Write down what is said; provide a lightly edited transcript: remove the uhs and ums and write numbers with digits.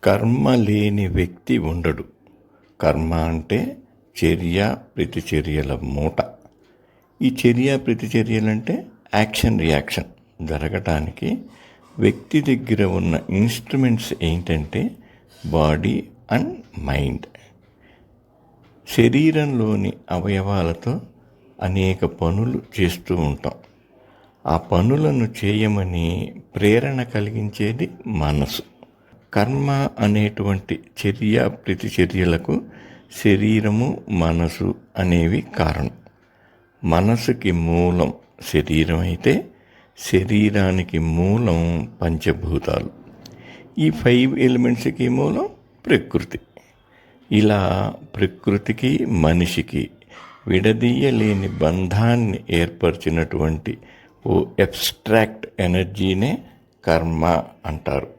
కర్మ లేని వ్యక్తి ఉండడు. కర్మ అంటే చర్య ప్రతిచర్యల మూట. ఈ చర్య ప్రతిచర్యలంటే యాక్షన్ రియాక్షన్ జరగటానికి వ్యక్తి దగ్గర ఉన్న ఇన్స్ట్రుమెంట్స్ ఏంటంటే బాడీ అండ్ మైండ్. శరీరంలోని అవయవాలతో అనేక పనులు చేస్తూ ఉంటాం. ఆ పనులను చేయమని ప్రేరణ కలిగించేది మనసు. కర్మ అనేటువంటి చర్య ప్రతిచర్యలకు శరీరము మనసు అనేవి కారణం. మనసుకి మూలం శరీరం అయితే శరీరానికి మూలం పంచభూతాలు. ఈ 5 ఎలిమెంట్స్కి మూలం ప్రకృతి. ఇలా ప్రకృతికి మనిషికి విడదీయలేని బంధాన్ని ఏర్పరిచినటువంటి ఓ అబ్స్ట్రాక్ట్ ఎనర్జీనే కర్మ అంటారు.